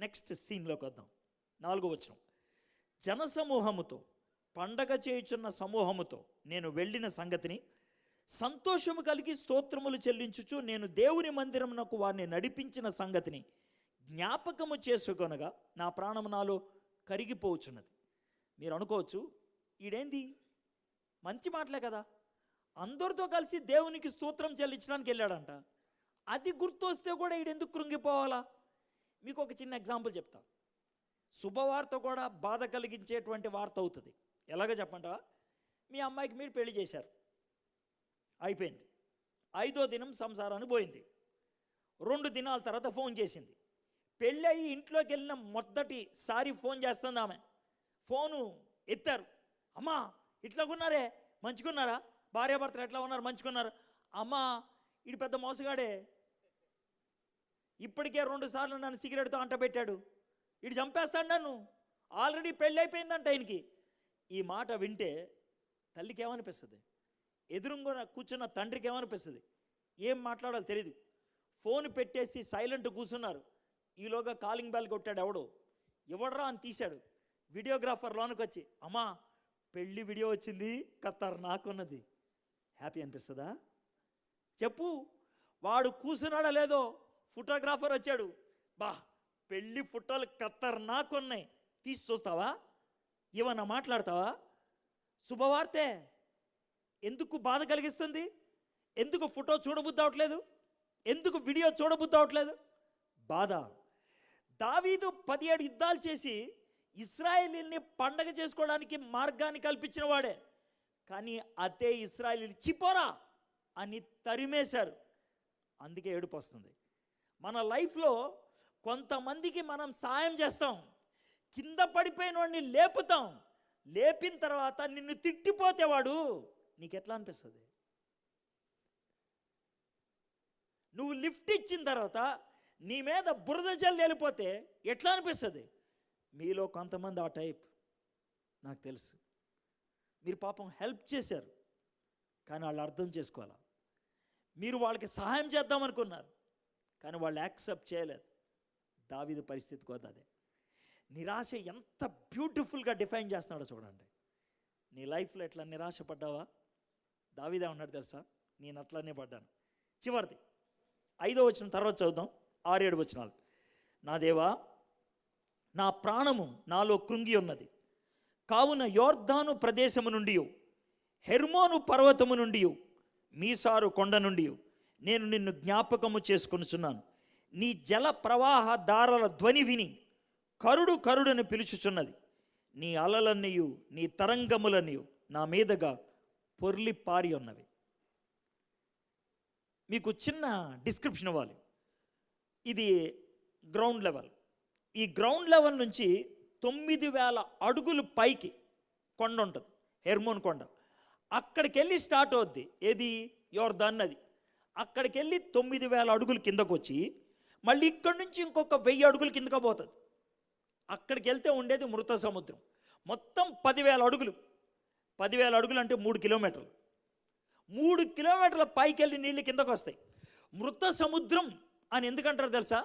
Next సీన్లోకి వద్దాం. 4వ వచనం. జనసమూహముతో పండగ చేయుచున్న సమూహముతో నేను వెళ్ళిన సంగతిని సంతోషము కలిగి స్తోత్రములు చెల్లించుచు నేను దేవుని మందిరమునకు వారిని నడిపించిన సంగతిని జ్ఞాపకము చేసుకొనగా నా ప్రాణము నాలో కరిగిపోవచ్చున్నది. మీరు అనుకోవచ్చు, ఈడేంది మంచి మాటలే కదా, అందరితో కలిసి దేవునికి స్తోత్రం చెల్లించడానికి వెళ్ళాడంట, అది గుర్తొస్తే కూడా ఈడెందుకు కృంగిపోవాలా? మీకు ఒక చిన్న ఎగ్జాంపుల్ చెప్తా. శుభవార్త కూడా బాధ కలిగించేటువంటి వార్త అవుతుంది. ఎలాగ చెప్పంటావా? మీ అమ్మాయికి మీరు పెళ్లి చేశారు, అయిపోయింది. 5వ దినం సంసారాన్ని పోయింది. 2 దినాల తర్వాత ఫోన్ చేసింది. పెళ్ళి అయ్యి ఇంట్లోకి వెళ్ళిన మొదటిసారి ఫోన్ చేస్తుంది ఆమె. ఫోను ఎత్తారు. అమ్మా ఇట్లాగున్నారే, మంచుకున్నారా? భార్యాభర్తలు ఎట్లా ఉన్నారు? మంచుకున్నారు. అమ్మా ఇటు పెద్ద మోసగాడే, ఇప్పటికే 2 సార్లు నన్ను సిగరెట్తో అంటబెట్టాడు, ఇటు చంపేస్తాడు నన్ను, ఆల్రెడీ పెళ్ళి అయిపోయిందంట ఆయనకి. ఈ మాట వింటే తల్లికి ఏమనిపిస్తుంది? ఎదురుగా కూర్చున్న తండ్రికి ఏమనిపిస్తుంది? ఏం మాట్లాడాలో తెలియదు. ఫోన్ పెట్టేసి సైలెంట్ కూర్చున్నారు. ఈలోగా కాలింగ్ బెల్ కొట్టాడు. ఎవడరా అని తీశాడు. వీడియోగ్రాఫర్ లోనికి వచ్చి, అమ్మా పెళ్ళి వీడియో వచ్చింది, కత్తారు నాకున్నది. హ్యాపీ అనిపిస్తుందా? చెప్పు. వాడు కూర్చున్నాడా లేదో, ఫోటోగ్రాఫర్ వచ్చాడు, బా పెళ్ళి ఫోటోలు కత్తారు నాకున్నాయి, తీసి చూస్తావా? ఏమన్నా మాట్లాడతావా? శుభవార్తే. ఎందుకు బాధ కలిగిస్తుంది? ఎందుకు ఫోటో చూడబుద్ధి అవట్లేదు? ఎందుకు వీడియో చూడబుద్ధి అవట్లేదు? బాధ. దావీదు 17 యుద్ధాలు చేసి ఇశ్రాయేలీల్ని పండగ చేసుకోవడానికి మార్గాన్ని కల్పించిన వాడే. కానీ అదే ఇశ్రాయేలీలు చిపోరా అని తరిమేశారు. అందుకే ఏడుపు వస్తుంది. మన లైఫ్లో కొంతమందికి మనం సాయం చేస్తాం, కింద పడిపోయిన వాడిని లేపుతాం. లేపిన తర్వాత నిన్ను తిట్టిపోతే వాడు నీకెట్లా అనిపిస్తుంది? నువ్వు లిఫ్ట్ ఇచ్చిన తర్వాత నీ మీద బురద జల్లు వెళ్ళిపోతే ఎట్లా అనిపిస్తుంది? మీలో కొంతమంది ఆ టైప్ నాకు తెలుసు. మీరు పాపం హెల్ప్ చేశారు, కానీ వాళ్ళు అర్థం చేసుకోవాలా. మీరు వాళ్ళకి సహాయం చేద్దామనుకున్నారు, కానీ వాళ్ళు యాక్సెప్ట్ చేయలేదు. దావీదు పరిస్థితి కూడా అదే. నిరాశ ఎంత బ్యూటిఫుల్గా డిఫైన్ చేస్తున్నాడో చూడండి. నీ లైఫ్లో ఎట్లా నిరాశపడ్డావా? దావీదే ఉన్నాడు తెలుసా, నేను అట్లానే పడ్డాను. చివరిది 5వ వచనం తర్వాత చదువుదాం. 6-7 వచనాలు. నా దేవా, నా ప్రాణము నాలో కృంగి ఉన్నది. కావున యోర్దాను ప్రదేశము నుండి, హెర్మోను పర్వతము నుండి, మీసారు కొండ నుండి నేను నిన్ను జ్ఞాపకము చేసుకొనుచున్నాను. నీ జల ప్రవాహ దారాల ధ్వని విని కరుడు కరుడని పిలుచుచున్నది. నీ అలలన్నీయు నీ తరంగములన్నీయు నా మీదగా పొర్లి పారి ఉన్నవి. మీకు చిన్న డిస్క్రిప్షన్ ఇవ్వాలి. ఇది గ్రౌండ్ లెవెల్. ఈ గ్రౌండ్ లెవెల్ నుంచి 9000 అడుగులు పైకి కొండ ఉంటుంది, హెర్మోన్ కొండ. అక్కడికి వెళ్ళి స్టార్ట్ అవుద్ది ఏది? యోర్దాన్ నది. అక్కడికి వెళ్ళి 9000 అడుగులు కిందకు వచ్చి మళ్ళీ ఇక్కడి నుంచి ఇంకొక 1000 అడుగులు కిందకు పోతుంది. అక్కడికి వెళ్తే ఉండేది మృత సముద్రం. మొత్తం 10,000 అడుగులు. 10,000 అడుగులు అంటే 3 కిలోమీటర్లు. 3 కిలోమీటర్ల పైకి వెళ్ళి నీళ్ళు కిందకు వస్తాయి. మృత సముద్రం అని ఎందుకంటారు తెలుసా?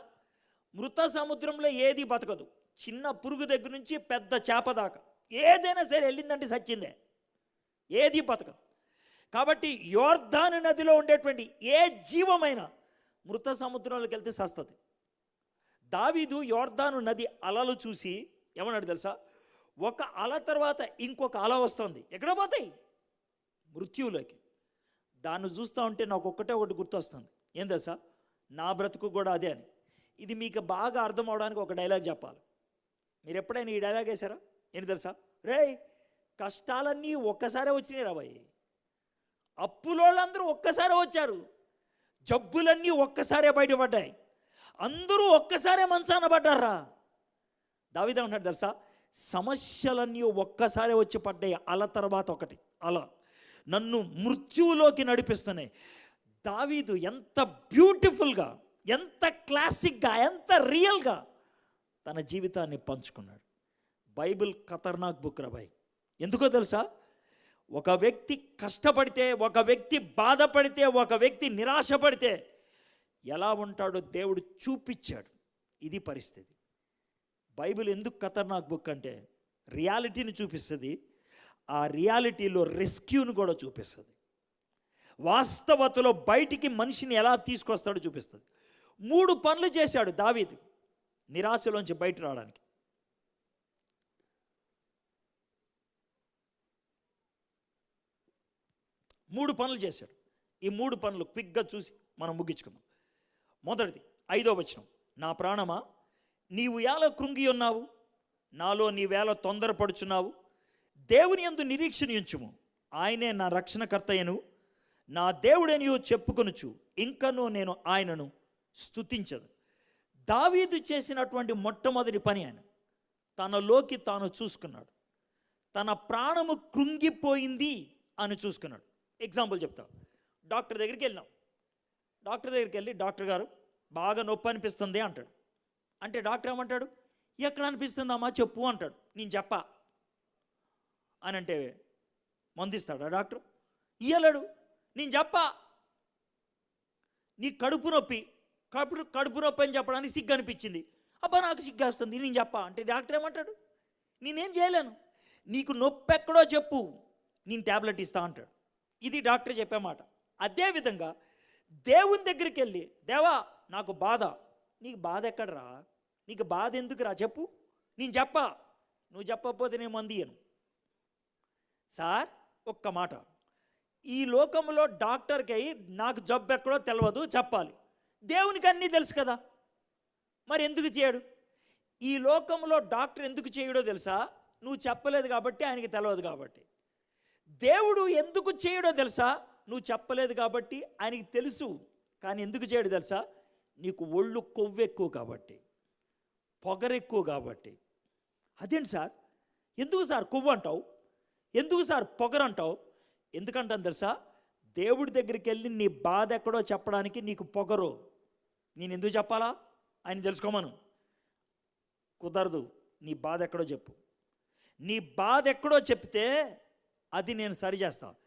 మృత సముద్రంలో ఏది బతకదు. చిన్న పురుగు దగ్గర నుంచి పెద్ద చేప దాకా ఏదైనా సరే వెళ్ళిందంటే సచ్చిందే, ఏది బతకదు. కాబట్టి యోర్దాను నదిలో ఉండేటువంటి ఏ జీవమైనా మృత సముద్రంలోకి వెళ్తే సస్తుంది. దావీదు యోర్దాను నది అలలు చూసి ఏమన్నాడు తెలుసా? ఒక అల తర్వాత ఇంకొక అల వస్తుంది. ఎక్కడ పోతాయి? మృత్యువులోకి. దాన్ని చూస్తూ ఉంటే నాకు ఒకటి గుర్తొస్తుంది. ఏం తెలుసా? నా బ్రతుకు కూడా అదే అని. ఇది మీకు బాగా అర్థం అవడానికి ఒక డైలాగ్ చెప్పాలి. మీరు ఎప్పుడైనా ఈ డైలాగ్ వేశారా? ఏంటి తెలుసా? రేయ్, కష్టాలన్నీ ఒక్కసారే వచ్చినాయి రాబాయి, అప్పులోళ్ళందరూ ఒక్కసారే వచ్చారు, జబ్బులన్నీ ఒక్కసారే బయటపడ్డాయి, అందరూ ఒక్కసారే మంచాన పడ్డారా. దావీదు అన్నాడు తెలుసా? సమస్యలన్నీ ఒక్కసారే వచ్చి పడ్డాయి, అల తర్వాత ఒకటి అల నన్ను మృత్యువులోకి నడిపిస్తున్నాయి. దావీదు ఎంత బ్యూటిఫుల్గా, ఎంత క్లాసిక్గా, ఎంత రియల్గా తన జీవితాన్ని పంచుకున్నాడు. బైబిల్ ఖతర్నాక్ బుక్ రాబాయ్. ఎందుకో తెలుసా? ఒక వ్యక్తి కష్టపడితే, ఒక వ్యక్తి బాధపడితే, ఒక వ్యక్తి నిరాశపడితే ఎలా ఉంటాడో దేవుడు చూపించాడు. ఇది పరిస్థితి. బైబిల్ ఎందుకు ఖతర్నాక్ బుక్ అంటే రియాలిటీని చూపిస్తుంది, ఆ రియాలిటీలో రెస్క్యూను కూడా చూపిస్తుంది. వాస్తవతలో బయటికి మనిషిని ఎలా తీసుకొస్తాడో చూపిస్తుంది. 3 పనులు చేశాడు దావీదు నిరాశలోంచి బయట రావడానికి. 3 పనులు చేశాడు. ఈ 3 పనులు క్విక్గా చూసి మనం ముగించుకుందాం. మొదటిది 5వ వచనం, నా ప్రాణమా నీవు ఎలా కృంగి ఉన్నావు, నాలో నీవేళ తొందరపడుచున్నావు. దేవుని యందు నిరీక్షణ ఉంచుము, ఆయనే నా రక్షణకర్తయను, నా దేవుడనియో చెప్పుకొనుచు ఇంకనూ నేను ఆయనను స్తుతించదు. దావీదు చేసినటువంటి మొట్టమొదటి పని ఆయన తనలోకి తాను చూసుకున్నాడు. తన ప్రాణము కృంగిపోయింది అని చూసుకున్నాడు. ఎగ్జాంపుల్ చెప్తా. డాక్టర్ దగ్గరికి వెళ్ళినాం. డాక్టర్ దగ్గరికి వెళ్ళి, డాక్టర్ గారు బాగా నొప్పి అనిపిస్తుంది అంటాడు. అంటే డాక్టర్ ఏమంటాడు, ఎక్కడ అనిపిస్తుందమ్మా చెప్పు అంటాడు. నేను చెప్పా అని అంటే మందిస్తాడా డాక్టర్? ఇయ్యలేడు. నేను చెప్పా, నీ కడుపు నొప్పి అని చెప్పడానికి సిగ్గు అనిపించింది. అబ్బా నాకు సిగ్గేస్తుంది, నేను చెప్పా అంటే డాక్టర్ ఏమంటాడు, నేనేం చేయలేను, నీకు నొప్పి ఎక్కడో చెప్పు, నేను ట్యాబ్లెట్ ఇస్తా అంటాడు. ఇది డాక్టర్ చెప్పే మాట. అదేవిధంగా దేవుని దగ్గరికి వెళ్ళి, దేవా నాకు బాధ, నీకు బాధ ఎక్కడరా, నీకు బాధ ఎందుకురా చెప్పు, నేను చెప్పా, నువ్వు చెప్పకపోతే నేను మంది ఇయ్యను. సార్ ఒక్క మాట, ఈ లోకంలో డాక్టర్కి అయి నాకు జబ్బు ఎక్కడో తెలియదు చెప్పాలి, దేవునికి అన్నీ తెలుసు కదా, మరి ఎందుకు చేయడు? ఈ లోకంలో డాక్టర్ ఎందుకు చేయడో తెలుసా? నువ్వు చెప్పలేదు కాబట్టి, ఆయనకి తెలియదు కాబట్టి. దేవుడు ఎందుకు చేయడో తెలుసా? నువ్వు చెప్పలేదు కాబట్టి ఆయనకి తెలుసు, కానీ ఎందుకు చేయడు తెలుసా? నీకు ఒళ్ళు కొవ్వు ఎక్కువ కాబట్టి, పొగరెక్కువ కాబట్టి. అదేంటి సార్, ఎందుకు సార్ కొవ్వు అంటావు, ఎందుకు సార్ పొగరంటావు? ఎందుకంటాను తెలుసా? దేవుడి దగ్గరికి వెళ్ళి నీ బాధ ఎక్కడో చెప్పడానికి నీకు పొగరు. నేను ఎందుకు చెప్పాలా? ఆయన తెలుసుకోమను. కుదరదు. నీ బాధ ఎక్కడో చెప్పు. నీ బాధ ఎక్కడో చెప్తే అది నేను సరిచేస్తాను.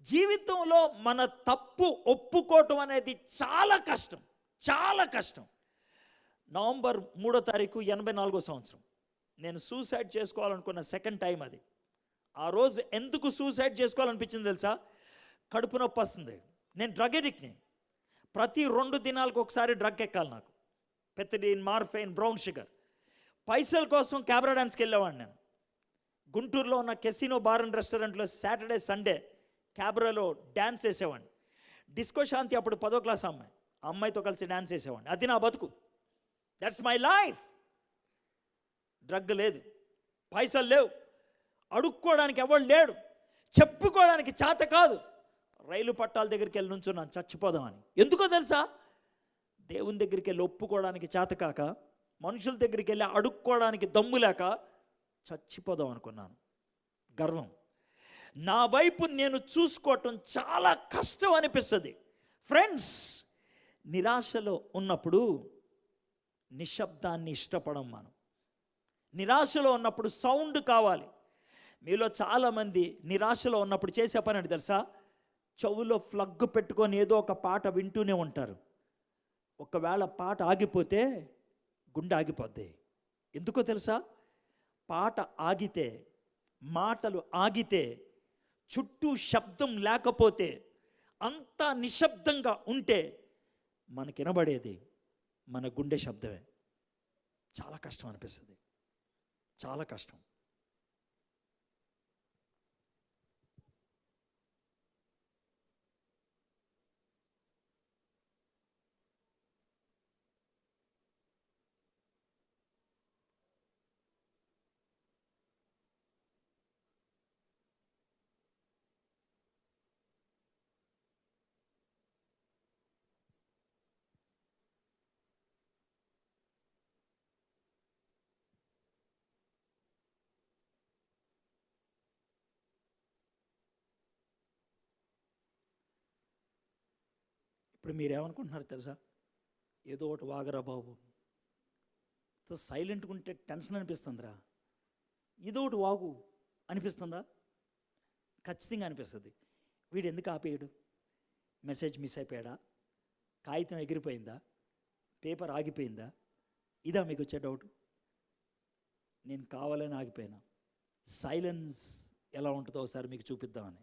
జీవితంలో మన తప్పు ఒప్పుకోవటం అనేది చాలా కష్టం, చాలా కష్టం. నవంబర్ 3వ తారీఖు 84వ సంవత్సరం నేను సూసైడ్ చేసుకోవాలనుకున్న సెకండ్ టైం అది. ఆ రోజు ఎందుకు సూసైడ్ చేసుకోవాలనిపించింది తెలుసా? కడుపు నొప్పి వస్తుంది. నేను డ్రగ్ ఎడిక్ట్ని. ప్రతి 2 దినాలకు ఒకసారి డ్రగ్ ఎక్కాలి నాకు. పెత్తడిన్, మార్ఫైన్, బ్రౌన్ షుగర్. పైసల కోసం క్యాబరా డాన్స్కి వెళ్ళేవాడిని నేను. గుంటూరులో ఉన్న కెసినో బార్ అండ్ రెస్టారెంట్లో సాటర్డే సండే క్యాబరాలో డ్యాన్స్ వేసేవాడిని. డిస్కో శాంతి అప్పుడు 10వ క్లాస్ అమ్మాయి, ఆ అమ్మాయితో కలిసి డ్యాన్స్ వేసేవాడిని. అది నా బతుకు. That's my life. డ్రగ్ లేదు, పైసలు లేవు, అడుక్కోవడానికి ఎవడు లేడు, చెప్పుకోవడానికి చేత కాదు. రైలు పట్టాల దగ్గరికి వెళ్ళి నుంచున్నాను చచ్చిపోదామని. ఎందుకో తెలుసా? దేవుని దగ్గరికి వెళ్ళి ఒప్పుకోవడానికి చేత కాక, మనుషుల దగ్గరికి వెళ్ళి అడుక్కోవడానికి దమ్ము లేక చచ్చిపోదాం అనుకున్నాను. గర్వం. నా వైపు నేను చూసుకోవటం చాలా కష్టం అనిపిస్తుంది. ఫ్రెండ్స్, నిరాశలో ఉన్నప్పుడు నిశ్శబ్దాన్ని ఇష్టపడం మనం. నిరాశలో ఉన్నప్పుడు సౌండ్ కావాలి. మీలో చాలామంది నిరాశలో ఉన్నప్పుడు చేసే పని అంటే తెలుసా? చెవులో ఫ్లగ్ పెట్టుకొని ఏదో ఒక పాట వింటూనే ఉంటారు. ఒకవేళ పాట ఆగిపోతే గుండె ఆగిపోద్ది. ఎందుకో తెలుసా? పాట ఆగితే, మాటలు ఆగితే, చుట్టూ శబ్దం లేకపోతే, అంతా నిశ్శబ్దంగా ఉంటే మనకి వినబడేది మన గుండె శబ్దమే. చాలా కష్టం అనిపిస్తుంది, చాలా కష్టం. ఇప్పుడు మీరేమనుకుంటున్నారు తెలుసా? ఏదో ఒకటి వాగరా బాబు, సైలెంట్గా ఉంటే టెన్షన్ అనిపిస్తుందిరా, ఏదో ఒకటి వాగు అనిపిస్తుందా? ఖచ్చితంగా అనిపిస్తుంది. వీడు ఎందుకు ఆపేయడు? Message miss అయిపోయాడా? కాగితం ఎగిరిపోయిందా? పేపర్ ఆగిపోయిందా? ఇదా మీకు వచ్చే డౌట్? నేను కావాలని ఆగిపోయినా. సైలెన్స్ ఎలా ఉంటుందో ఒకసారి మీకు చూపిద్దామని.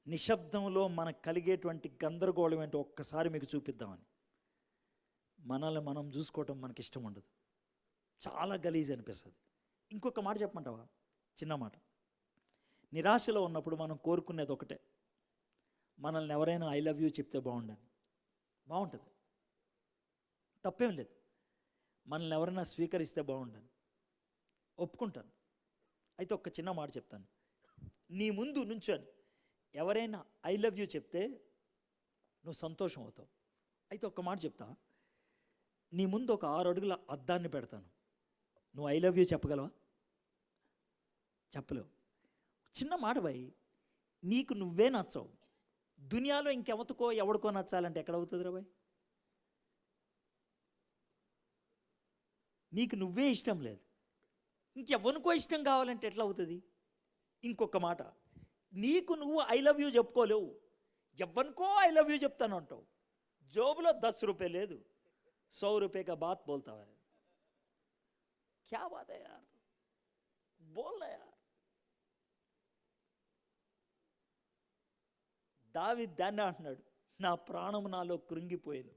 నిశ్శబ్దంలో మనకు కలిగేటువంటి గందరగోళం ఏంటో ఒక్కసారి మీకు చూపిద్దామని. మనల్ని మనం చూసుకోవటం మనకి ఇష్టం ఉండదు, చాలా గలీజ్ అనిపిస్తుంది. ఇంకొక మాట చెప్పమంటావా? చిన్న మాట. నిరాశలో ఉన్నప్పుడు మనం కోరుకునేది ఒకటే, మనల్ని ఎవరైనా ఐ లవ్ యూ చెప్తే బాగుంటుంది, తప్పేం లేదు. మనల్ని ఎవరైనా స్వీకరిస్తే బాగుండని ఒప్పుకుంటాను. అయితే ఒక్క చిన్న మాట చెప్తాను. నీ ముందు నుంచొని ఎవరైనా ఐ లవ్ యూ చెప్తే నువ్వు సంతోషం అవుతావు. అయితే ఒక్క మాట చెప్తా, నీ ముందు ఒక 6 అడుగుల అద్దాన్ని పెడతాను, నువ్వు ఐ లవ్ యూ చెప్పగలవా? చెప్పలేవు. చిన్న మాట భయ్, నీకు నువ్వే నచ్చవు. దునియాలో ఇంకెవతకో ఎవడికో నచ్చాలంటే ఎక్కడవుతుందిరా భయ్? నీకు నువ్వే ఇష్టం లేదు, ఇంకెవరికో ఇష్టం కావాలంటే ఎట్లా అవుతుంది? ఇంకొక మాట, నీకు నువ్వు ఐ లవ్ యూ చెప్పుకోలేవు, ఎవరికో ఐ లవ్ యూ చెప్తాను అంటావు. జోబులో 10 రూపాయలు లేదు, 100 रुपये का बात बोलता है. क्या बात है यार, बोलना यार. దావీదు దాన్ని అంటున్నాడు, నా ప్రాణం నాలో కృంగిపోయింది.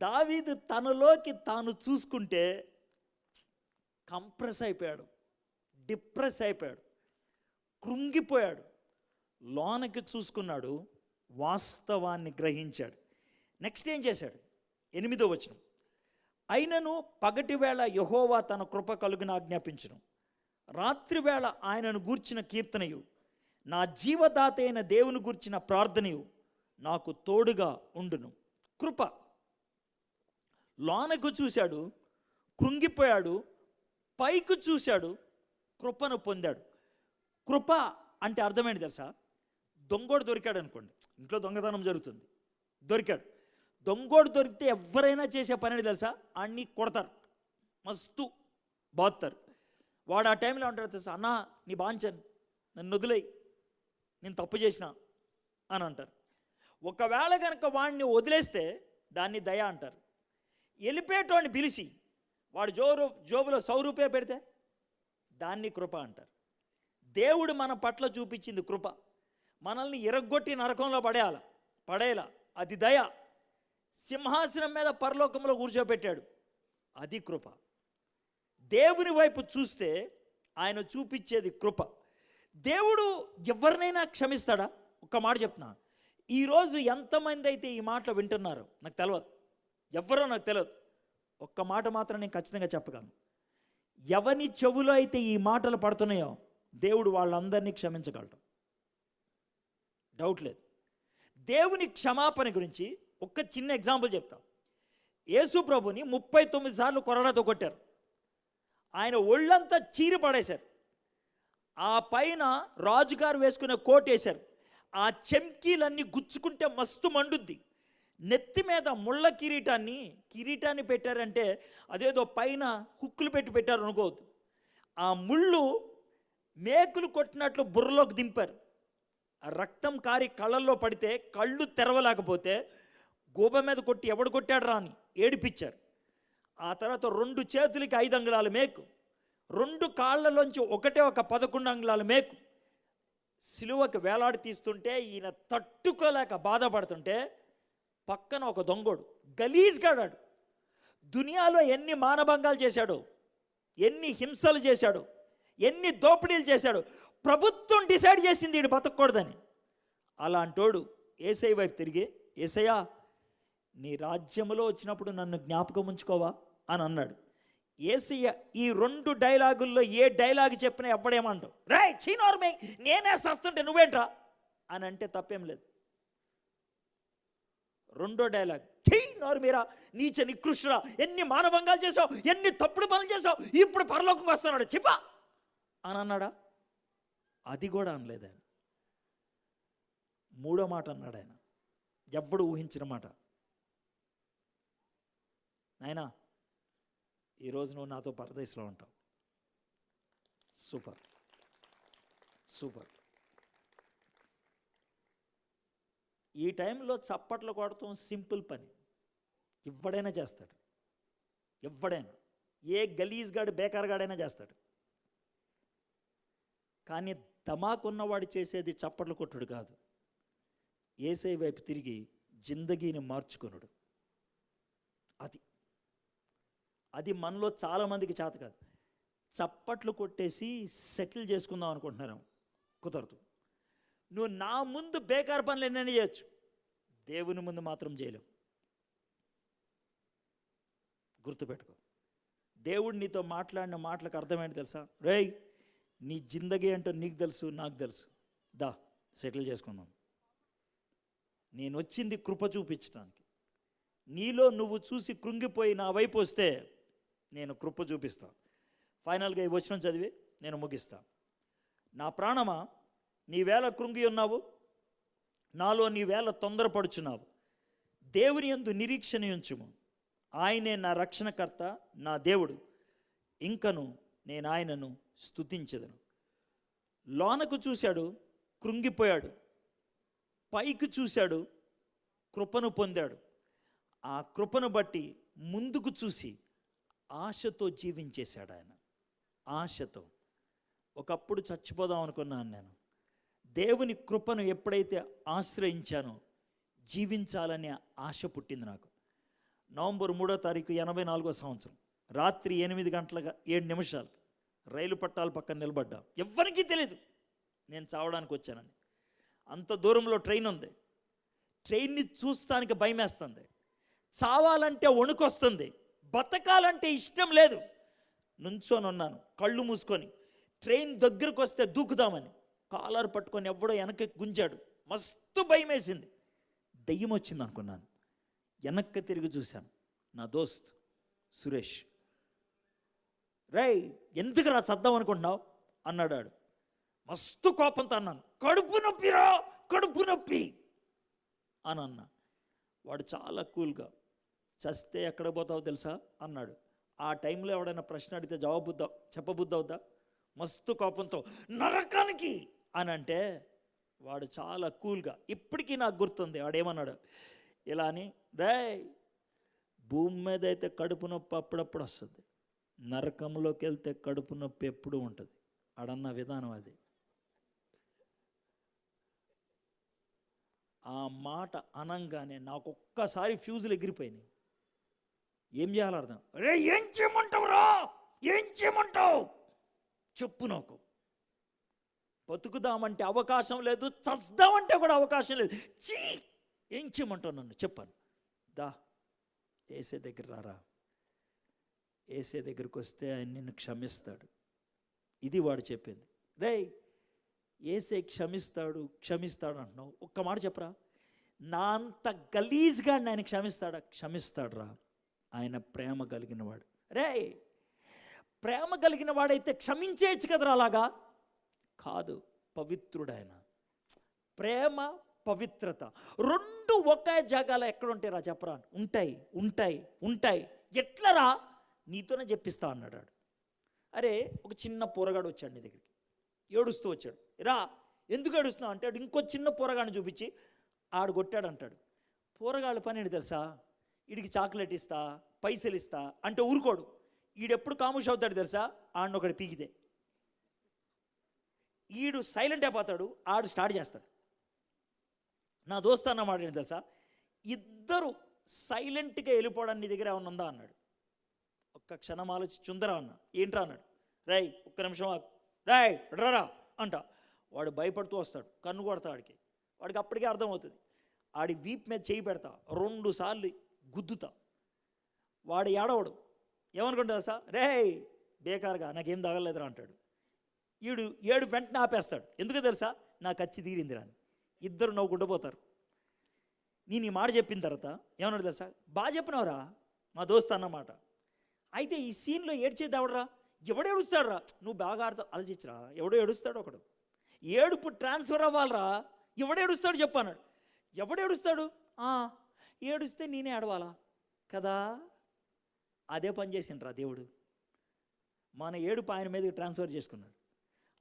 దావీదు తనలోకి తాను చూసుకుంటే కంప్రెస్ అయిపోయాడు, డిప్రెస్ అయిపోయాడు, కృంగిపోయాడు. లోనకి చూసుకున్నాడు, వాస్తవాన్ని గ్రహించాడు. నెక్స్ట్ ఏం చేశాడు? 8వ వచనం, అయినను పగటి వేళ యెహోవా తన కృప కలుగున ఆజ్ఞాపించును, రాత్రి వేళ ఆయనను గూర్చిన కీర్తనయు, నా జీవదాత అయిన దేవుని గూర్చిన ప్రార్థనయు నాకు తోడుగా ఉండును. కృప. లోనకు చూశాడు, కృంగిపోయాడు, పైకి చూశాడు, కృపను పొందాడు. కృప అంటే అర్థమైంది తెలుసా? దొంగోడు దొరికాడు అనుకోండి, ఇంట్లో దొంగతనం జరుగుతుంది, దొరికాడు. దొంగోడు దొరికితే ఎవరైనా చేసే పని తెలుసా? అన్నీ కొడతారు, మస్తు బాగుతారు. వాడు ఆ టైంలో ఉంటాడు తెలుసా, అన్నా నీ బాంచన్, నన్ను వదిలేయి, నేను తప్పు చేసిన అని అంటారు. ఒకవేళ కనుక వాడిని వదిలేస్తే దాన్ని దయ అంటారు. వెళ్ళిపోయేటోడిని పిలిచి వాడు జోబులో 100 రూపాయలు పెడితే దాన్ని కృప అంటారు. దేవుడు మన పట్ల చూపించింది కృప. మనల్ని ఇరగ్గొట్టి నరకంలో పడేలా అది దయ. సింహాసనం మీద పరలోకంలో కూర్చోబెట్టాడు, అది కృప. దేవుని వైపు చూస్తే ఆయన చూపించేది కృప. దేవుడు ఎవరినైనా క్షమిస్తాడా? ఒక్క మాట చెప్తున్నా, ఈరోజు ఎంతమంది అయితే ఈ మాటలు వింటున్నారో నాకు తెలియదు, ఎవరో నాకు తెలియదు. ఒక్క మాట మాత్రం నేను ఖచ్చితంగా చెప్పగలను, ఎవని చెవులో అయితే ఈ మాటలు పడుతున్నాయో దేవుడు వాళ్ళందరినీ క్షమించగలడు, డౌట్ లేదు. దేవుని క్షమాపణ గురించి ఒక్క చిన్న ఎగ్జాంపుల్ చెప్తా. యేసు ప్రభుని 39 సార్లు కొరడాతో కొట్టారు, ఆయన ఒళ్ళంతా చీరి పడేశారు. ఆ పైన రాజుగారు వేసుకునే కోట్ వేశారు, ఆ చెంకీలన్నీ గుచ్చుకుంటే మస్తు మండుద్ది. నెత్తి మీద ముళ్ళ కిరీటాన్ని పెట్టారంటే అదేదో పైన హుక్కులు పెట్టారు అనుకోవద్దు. ఆ ముళ్ళు మేకులు కొట్టినట్లు బుర్రలోకి దింపారు. ఆ రక్తం కారి కళ్ళల్లో పడితే కళ్ళు తెరవలేకపోతే గోబ మీద కొట్టి ఎవడు కొట్టాడు రా అని ఏడిపించారు. ఆ తర్వాత 2 చేతులకి 5 అంగుళాల మేకు, 2 కాళ్ళలోంచి ఒక 11 అంగుళాల మేకు సిలువకు వేలాడి తీస్తుంటే ఈయన తట్టుకోలేక బాధపడుతుంటే పక్కన ఒక దొంగోడు గలీజ్గాడాడు. దునియాలో ఎన్ని మానభంగాలు చేశాడు, ఎన్ని హింసలు చేశాడు, ఎన్ని దోపిడీలు చేశాడు, ప్రభుత్వం డిసైడ్ చేసింది వీడు బతకూడదని. అలాంటోడు యేసయ్య వైపు తిరిగి, యేసయ్యా నీ రాజ్యంలో వచ్చినప్పుడు నన్ను జ్ఞాపకం ఉంచుకోవా అని అన్నాడు. యేసయ్య ఈ 2 డైలాగుల్లో ఏ డైలాగ్ చెప్పినా ఎవ్వడేమంటావు, రే చీనోర్మే నేనే సస్తుంటే నువ్వేంట్రా అని అంటే తప్పేం లేదు. 2వ డైలాగ్, ఛీ నోర్మీరా నీచ నికృష్టురా, ఎన్ని మానభంగాలు చేసావు, ఎన్ని తప్పుడు పనులు చేసావు, ఇప్పుడు పరలోకంకి వస్తున్నాడు చెప్పా అని అన్నాడా? అది కూడా అనలేదు ఆయన. 3వ మాట అన్నాడు ఆయన, ఎవ్వడు ఊహించిన మాట, నాయనా ఈరోజు నువ్వు నాతో పరదేశంలో ఉంటావు. Super super. ఈ టైంలో చప్పట్లు కొడతాం సింపుల్ పని, ఎవడైనా చేస్తాడు, ఎవడైనా ఏ గలీజ్గాడు బేకార్గాడైనా చేస్తాడు. కానీ ధమాకున్నవాడు చేసేది చప్పట్లు కొట్టుడు కాదు, యేసయ్య వైపు తిరిగి జిందగీని మార్చుకొనుడు. అది మనలో చాలామందికి చేత కాదు. చప్పట్లు కొట్టేసి సెటిల్ చేసుకుందాం అనుకుంటున్నాను, కుదరదు. నువ్వు నా ముందు బేకార్ పనులు ఎన్నైనా చేయొచ్చు, దేవుని ముందు మాత్రం చేయలేవు. గుర్తుపెట్టుకో. దేవుడు నీతో మాట్లాడిన మాటలకు అర్థమేంటి తెలుసా? రేయ్, నీ జిందగీ ఏంటో నీకు తెలుసు, నాకు తెలుసు, దా సెటిల్ చేసుకుందాం. నేను వచ్చింది కృప చూపించడానికి. నీలో నువ్వు చూసి కృంగిపోయి నా వైపు వస్తే నేను కృప చూపిస్తాను. ఫైనల్గా ఈ వచనం చదివి నేను ముగిస్తాను. నా ప్రాణమా, నీవేళ కృంగి ఉన్నావు, నాలో నీవేళ తొందరపడుచున్నావు. దేవుని యందు నిరీక్షణ ఉంచుము, ఆయనే నా రక్షణకర్త, నా దేవుడు, ఇంకను నేను ఆయనను స్తుతించెదను. లోనకు చూశాడు, కృంగిపోయాడు, పైకి చూశాడు, కృపను పొందాడు. ఆ కృపను బట్టి ముందుకు చూసి ఆశతో జీవించేశాడు ఆయన. ఆశతో. ఒకప్పుడు చచ్చిపోదాం అనుకున్నాను నేను. దేవుని కృపను ఎప్పుడైతే ఆశ్రయించానో జీవించాలనే ఆశ పుట్టింది నాకు. నవంబర్ 3వ తారీఖు 84వ సంవత్సరం రాత్రి 8 గంటల 7 నిమిషాలు రైలు పట్టాల పక్కన నిలబడ్డా. ఎవ్వరికీ తెలియదు నేను చావడానికి వచ్చానని. అంత దూరంలో ట్రైన్ ఉంది. ట్రైన్ని చూస్తానికి భయం వేస్తుంది, చావాలంటే వణుకొస్తుంది, బతకాలంటే ఇష్టం లేదు. నుంచొని ఉన్నాను కళ్ళు మూసుకొని. ట్రైన్ దగ్గరకు వస్తే దూకుదామని కాలర్ పట్టుకొని ఎవడో వెనక్కి గుంజాడు. మస్తు భయం వేసింది, దయ్యం వచ్చింది అనుకున్నాను. వెనక్కి తిరిగి చూశాను, నా దోస్త్ సురేష్. రేయ్, ఎందుకు రా చద్దాం అనుకుంటున్నావు అన్నాడు. మస్తు కోపంతో అన్నాను, కడుపు నొప్పిరా, కడుపు నొప్పి అని అన్నా. వాడు చాలా కూల్గా, చస్తే ఎక్కడ పోతావో తెలుసా అన్నాడు. ఆ టైంలో ఎవడైనా ప్రశ్న అడిగితే చెప్పబుద్ధి అవుద్దా? మస్తు కోపంతో నరకానికి అని అంటే వాడు చాలా కూల్గా, ఇప్పటికీ నాకు గుర్తుంది వాడేమన్నాడు ఇలా అని, రేయ్, భూమి మీద అయితే కడుపు నొప్పి అప్పుడప్పుడు వస్తుంది, నరకంలోకి వెళ్తే కడుపు నొప్పి ఎప్పుడూ ఉంటుంది ఆడన్న విధానం అది. ఆ మాట అనంగానే నాకు ఒక్కసారి ఫ్యూజులు ఎగిరిపోయినాయి. ఏం చేయాలో అర్థం. రే, ఏం చేయమంటావు రా, ఏం చేయమంటావు చెప్పు. నాకు బతుకుదామంటే అవకాశం లేదు, చస్తామంటే కూడా అవకాశం లేదు. చీ, ఏం చేయమంటావు నన్ను చెప్పాను. దా ఏసే దగ్గర రారా, ఏసే దగ్గరికి వస్తే ఆయన నిన్ను క్షమిస్తాడు. ఇది వాడు చెప్పింది. రే, ఏసే క్షమిస్తాడు అంటున్నావు, ఒక్క మాట చెప్పరా, నా అంత గలీజ్గా ఆయన క్షమిస్తాడా? క్షమిస్తాడు రా, ఆయన ప్రేమ కలిగిన వాడు. రే, ప్రేమ కలిగిన వాడైతే క్షమించేయచ్చు కదరా. అలాగా కాదు, పవిత్రుడాయన. ప్రేమ పవిత్రత రెండు ఒకే జాగాలో ఎక్కడ ఉంటాయి రా చెప్పరా? ఉంటాయి. ఎట్లరా? నీతోనే చెప్పిస్తా అన్నాడు. అరే, ఒక చిన్న పోరగాడు వచ్చాడు నీ దగ్గరికి, ఏడుస్తూ వచ్చాడు. రా, ఎందుకు ఏడుస్తున్నావు అంటే ఇంకో చిన్న పోరగాడిని చూపించి ఆడు కొట్టాడు అంటాడు. పోరగాళ్ళ పని ఏంటి తెలుసా? వీడికి చాక్లెట్ ఇస్తా, పైసలు ఇస్తా అంటే ఊరుకోడు. ఈడెప్పుడు కాముష్ అవుతాడు తెలుసా? ఆడిని ఒకటి పీకితే ఈడు సైలెంట్ అయిపోతాడు, ఆడు స్టార్ట్ చేస్తాడు. నా దోస్తు అన్నమాట ఏంటి తెలుసా? ఇద్దరు సైలెంట్గా వెళ్ళిపోవడానికి నీ దగ్గర ఏమన్నా ఉందా అన్నాడు. ఒక్క క్షణం ఆలోచి చుందరా అన్నా. ఏంట్రా అన్నాడు. రేయ్, ఒక్క నిమిషం ఆగు, రేయ్ రా అంట. వాడు భయపడుతూ వస్తాడు, కన్ను కొడతా వాడికి అప్పటికే అర్థమవుతుంది. ఆడి వీప్ మీద చేయి పెడతా, 2 సార్లు గుద్దుతా. వాడు ఏడవడు, ఏమనుకుంటా సార్, రేయ్ బేకారుగా నాకేం తగలేదురా అంటాడు. ఏడు వెంటనే ఆపేస్తాడు. ఎందుకు తెలుసా? నా కచ్చి తీరిందిరా అని. ఇద్దరు నవ్వుకుంటూ పోతారు. నేను ఈ మాట చెప్పిన తర్వాత ఏమన్నాడు తెలుసా? బాగా చెప్పినవరా మా దోస్తు అన్నమాట. అయితే ఈ సీన్లో ఏడ్చేది ఎవడరా? ఎవడు ఏడుస్తాడు రా? నువ్వు బాగా ఆలోచించరా, ఎవడో ఏడుస్తాడు ఒకడు. ఏడుపు ట్రాన్స్ఫర్ అవ్వాలరా, ఎవడు ఏడుస్తాడు చెప్పన్నాడు. ఎవడు ఏడుస్తాడు? ఏడుస్తే నేనే ఏడవాలా కదా? అదే పని చేసిండ్రా దేవుడు. మన ఏడుపు ఆయన మీదకి ట్రాన్స్ఫర్ చేసుకున్నాడు.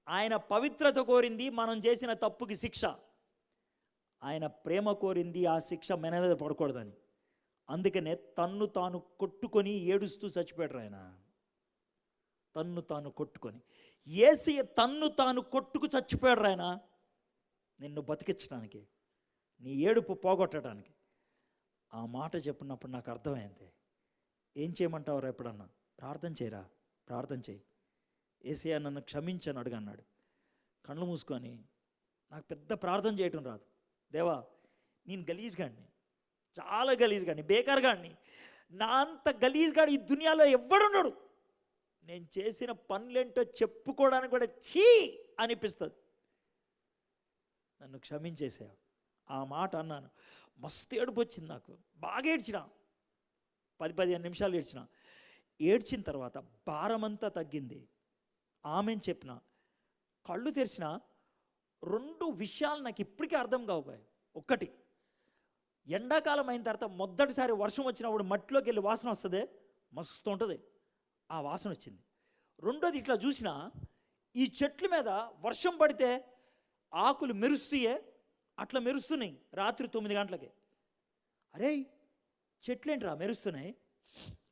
ఆయన పవిత్రత కోరింది మనం చేసిన తప్పుకి శిక్ష, ఆయన ప్రేమ కోరింది ఆ శిక్ష మన మీద పడకూడదని. అందుకనే తన్ను తాను కొట్టుకొని ఏడుస్తూ చచ్చిపోయాడు ఆయన. తన్ను తాను కొట్టుకొని. యేసయ్య తన్ను తాను కొట్టుకు చచ్చిపోయాడు ఆయన నిన్ను బతికించడానికి, నీ ఏడుపు పోగొట్టడానికి. ఆ మాట చెప్పినప్పుడు నాకు అర్థమైంది. ఏం చేయమంటావురా? ఎప్పుడన్నా ప్రార్థన చేయరా, ప్రార్థన చేయి. యేసయ్య నన్ను క్షమించని అడుగన్నాడు. కళ్ళు మూసుకొని, నాకు పెద్ద ప్రార్థన చేయటం రాదు దేవా, నేను గలీజ్గాడిని, చాలా గలీజ్గాడిని, బేకార్గాడిని, నా అంత గలీజ్గాడు ఈ దునియాలో ఎవ్వడున్నాడు. నేను చేసిన పనులేంటో చెప్పుకోవడానికి కూడా చీ అనిపిస్తుంది. నన్ను క్షమించేసా. ఆ మాట అన్నాను. మస్తు ఏడుపు వచ్చింది నాకు. బాగా ఏడ్చిన, 10-15 నిమిషాలు ఏడ్చిన. ఏడ్చిన తర్వాత భారమంతా తగ్గింది. ఆమెను చెప్పిన, కళ్ళు తెరిచిన 2 విషయాలు నాకు ఇప్పటికీ అర్థం కావుపోయాయి. ఒకటి, ఎండాకాలం అయిన తర్వాత మొదటిసారి వర్షం వచ్చినప్పుడు మట్టిలోకి వెళ్ళి వాసన వస్తుంది, మస్తు ఉంటుంది, ఆ వాసన వచ్చింది. రెండోది, ఇట్లా చూసిన ఈ చెట్ల మీద వర్షం పడితే ఆకులు మెరుస్తాయే, అట్లా మెరుస్తున్నాయి రాత్రి 9 గంటలకి. అరే చెట్లేంట్రా మెరుస్తున్నాయి,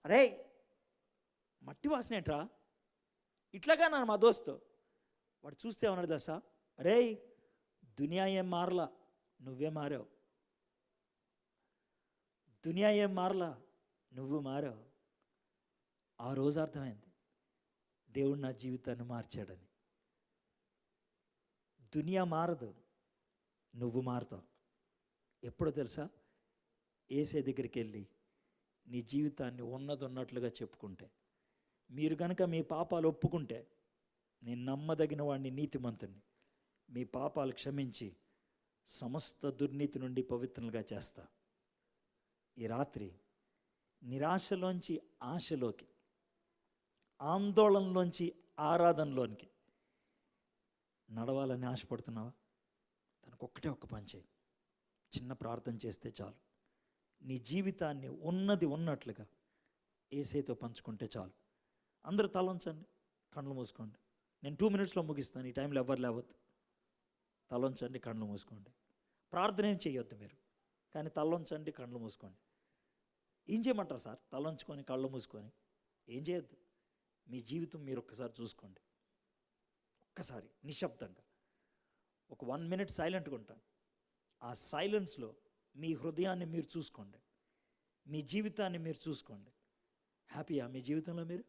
అరే మట్టి వాసన ఏంట్రా, ఇట్లాగా నన్ను మా దోస్తు వాడు చూస్తే ఏమన్నాడు దశ, అరే దునియా ఏం మారలా, నువ్వే మారావు, దునియా ఏం మారలా, నువ్వు మారావు. ఆ రోజు అర్థమైంది దేవుడు నా జీవితాన్ని మార్చాడని. దునియా మారదు, నువ్వు మారుతావు. ఎప్పుడో తెలుసా? యేసే దగ్గరికి వెళ్ళి నీ జీవితాన్ని ఉన్నట్లుగా చెప్పుకుంటే, మీరు కనుక మీ పాపాలు ఒప్పుకుంటే, నేను నమ్మదగిన వాడిని, నీతిమంతుణ్ణి, మీ పాపాలు క్షమించి సమస్త దుర్నీతి నుండి పవిత్రులుగా చేస్తా. ఈ రాత్రి నిరాశలోంచి ఆశలోకి, ఆందోళనలోంచి ఆరాధనలోనికి నడవాలని ఆశపడుతున్నావా? దానికి ఒక్క పని చేయి. చిన్న ప్రార్థన చేస్తే చాలు. నీ జీవితాన్ని ఉన్నట్లుగా యేసయ్యతో పంచుకుంటే చాలు. అందరూ తలంచండి, కళ్ళు మూసుకోండి. నేను 2 మినిట్స్లో ముగిస్తాను. ఈ టైంలో ఎవరు లేవద్దు. తలంచండి, కళ్ళు మూసుకోండి. ప్రార్థన ఏం చేయొద్దు మీరు, కానీ తలంచండి, కళ్ళు మూసుకోండి. ఏం చేయమంటారు సార్? తలంచుకొని కళ్ళు మూసుకొని ఏం చేయొద్దు. మీ జీవితం మీరు ఒక్కసారి చూసుకోండి. ఒక్కసారి నిశ్శబ్దంగా ఒక 1 మినిట్ సైలెంట్గా ఉంటాను. ఆ సైలెన్స్లో మీ హృదయాన్ని మీరు చూసుకోండి, మీ జీవితాన్ని మీరు చూసుకోండి. హ్యాపీయా మీ జీవితంలో మీరు?